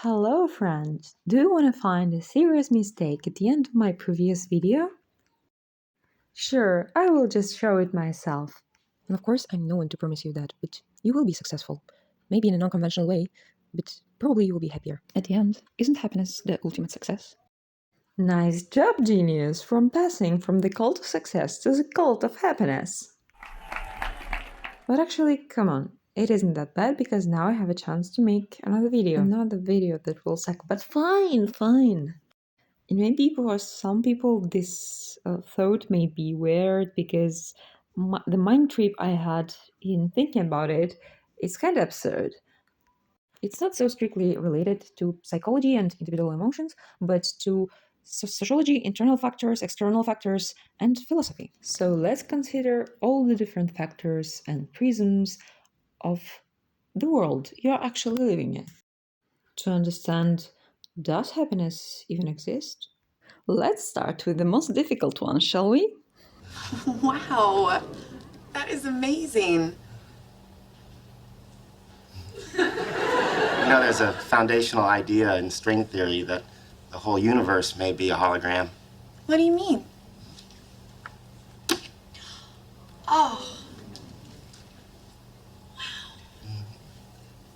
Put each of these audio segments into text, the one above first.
Hello friends! Do you want to find a serious mistake at the end of my previous video? Sure, I will just show it myself. And of course, I'm no one to promise you that, but you will be successful. Maybe in a non-conventional way, but probably you will be happier. At the end, isn't happiness the ultimate success? Nice job, genius! From passing from the cult of success to the cult of happiness. But actually, come on, it isn't that bad because now I have a chance to make another video. Another video that will suck, but fine. And maybe for some people this thought may be weird because the mind trip I had in thinking about it is kind of absurd. It's not so strictly related to psychology and individual emotions, but to sociology, internal factors, external factors, and philosophy. So let's consider all the different factors and prisms of the world you're actually living in. To understand, does happiness even exist? Let's start with the most difficult one, shall we? Wow, that is amazing. There's a foundational idea in string theory that the whole universe may be a hologram. What do you mean? Oh,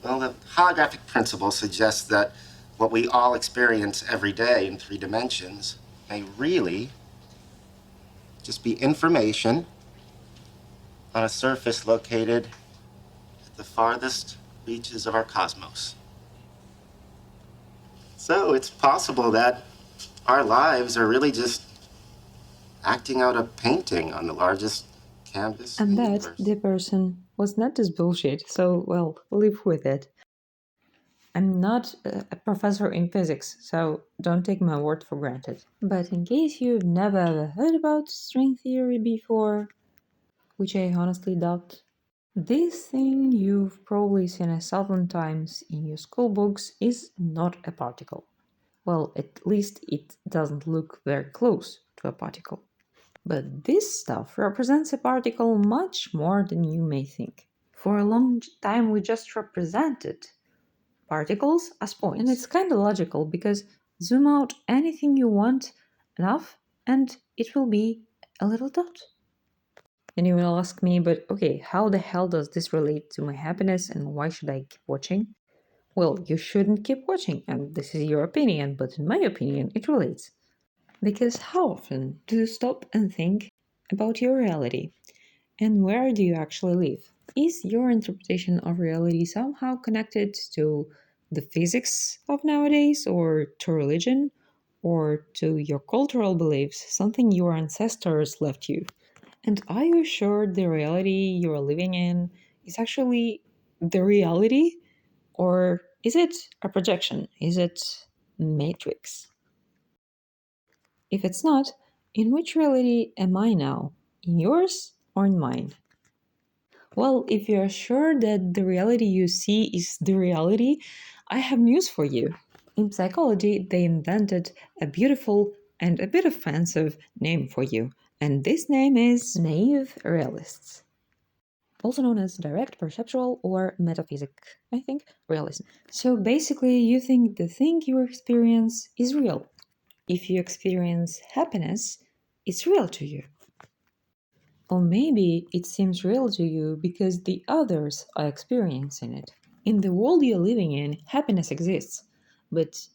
Well, the holographic principle suggests that what we all experience every day in 3 dimensions may really just be information on a surface located at the farthest reaches of our cosmos. So it's possible that our lives are really just acting out a painting on the largest canvas in And the that universe. the person was not just bullshit, so, well, live with it. I'm not a professor in physics, so don't take my word for granted. But in case you've never ever heard about string theory before, which I honestly doubt, this thing you've probably seen 1,000 times in your school books is not a particle. Well, at least it doesn't look very close to a particle. But this stuff represents a particle much more than you may think. For a long time we just represented particles as points. And it's kind of logical because zoom out anything you want enough and it will be a little dot. And you will ask me, but okay, how the hell does this relate to my happiness and why should I keep watching? Well, you shouldn't keep watching, and this is your opinion, but in my opinion, it relates. Because how often do you stop and think about your reality? And where do you actually live? Is your interpretation of reality somehow connected to the physics of nowadays, or to religion, or to your cultural beliefs, something your ancestors left you? And are you sure the reality you're living in is actually the reality? Or is it a projection? Is it matrix? If it's not, in which reality am I now? In yours or in mine? Well, if you're sure that the reality you see is the reality, I have news for you. In psychology, they invented a beautiful and a bit offensive name for you, and this name is Naïve Realists. Also known as direct perceptual or metaphysic, I think, realism. So basically, you think the thing you experience is real. If you experience happiness, it's real to you. Or maybe it seems real to you because the others are experiencing it. In the world you're living in, happiness exists. But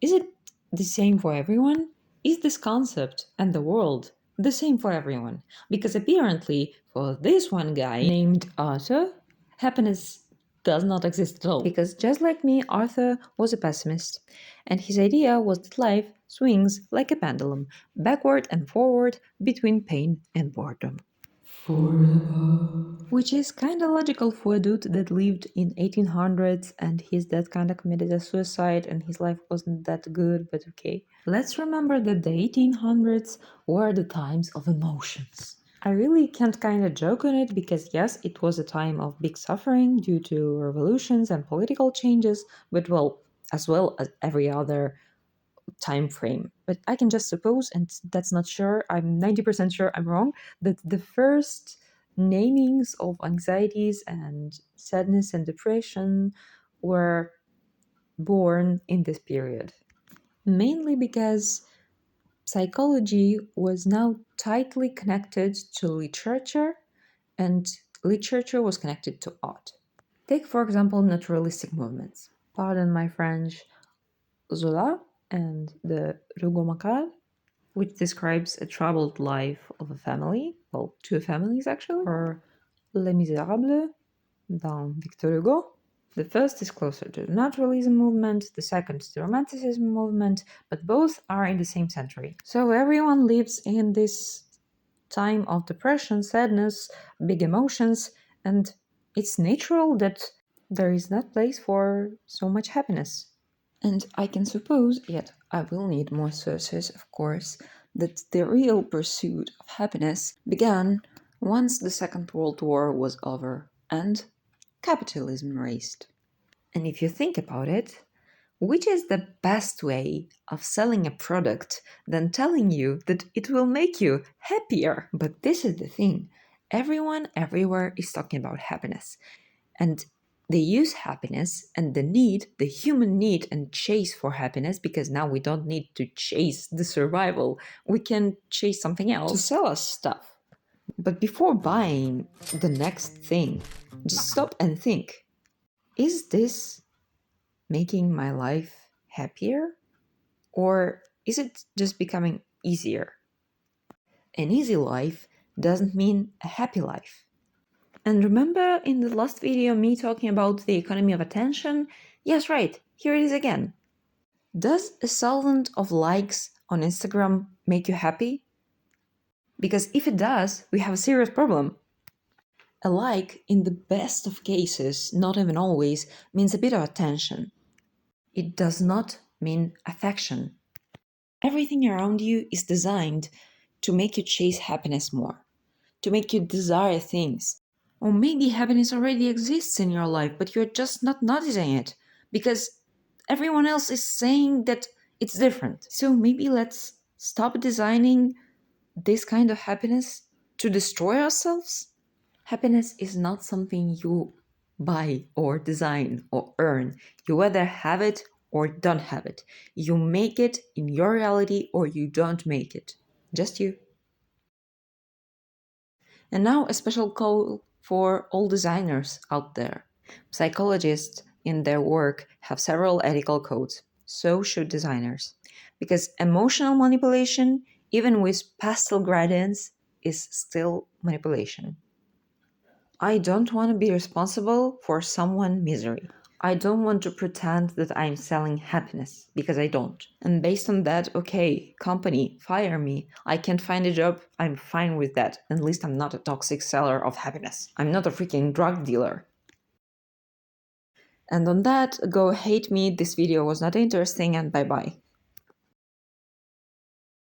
is it the same for everyone? Is this concept and the world the same for everyone? Because apparently, for this one guy named Arthur, happiness does not exist at all. Because just like me, Arthur was a pessimist, and his idea was that life swings like a pendulum, backward and forward between pain and boredom. Which is kinda logical for a dude that lived in 1800s and his dad kinda committed a suicide and his life wasn't that good, but okay. Let's remember that the 1800s were the times of emotions. I really can't kinda joke on it because yes, it was a time of big suffering due to revolutions and political changes, but well, as well as every other time frame. But I can just suppose, and that's not sure, I'm 90% sure I'm wrong, that the first namings of anxieties and sadness and depression were born in this period, mainly because psychology was now tightly connected to literature, and literature was connected to art. Take, for example, naturalistic movements. Pardon my French, Zola and the Rougon-Macquart, which describes a troubled life of a family, well, two families actually, or Les Misérables dans Victor Hugo. The first is closer to the naturalism movement, the second to the Romanticism movement, but both are in the same century. So everyone lives in this time of depression, sadness, big emotions, and it's natural that there is not place for so much happiness. And I can suppose, yet I will need more sources, of course, that the real pursuit of happiness began once the Second World War was over and capitalism raised. And if you think about it, which is the best way of selling a product than telling you that it will make you happier? But this is the thing. Everyone everywhere is talking about happiness. And they use happiness and the human need and chase for happiness, because now we don't need to chase the survival. We can chase something else to sell us stuff. But before buying the next thing, just stop and think. Is this making my life happier? Or is it just becoming easier? An easy life doesn't mean a happy life. And remember in the last video me talking about the economy of attention? Yes, right, here it is again. Does a thousand of likes on Instagram make you happy? Because if it does, we have a serious problem. A like, in the best of cases, not even always, means a bit of attention. It does not mean affection. Everything around you is designed to make you chase happiness more, to make you desire things. Or maybe happiness already exists in your life, but you're just not noticing it because everyone else is saying that it's different. So maybe let's stop designing this kind of happiness to destroy ourselves. Happiness is not something you buy or design or earn. You either have it or don't have it. You make it in your reality or you don't make it. Just you. And now a special call for all designers out there. Psychologists in their work have several ethical codes. So should designers. Because emotional manipulation, even with pastel gradients, is still manipulation. I don't want to be responsible for someone's misery. I don't want to pretend that I'm selling happiness, because I don't. And based on that, okay, company, fire me. I can't find a job, I'm fine with that. At least I'm not a toxic seller of happiness. I'm not a freaking drug dealer. And on that, go hate me, this video was not interesting, and bye-bye.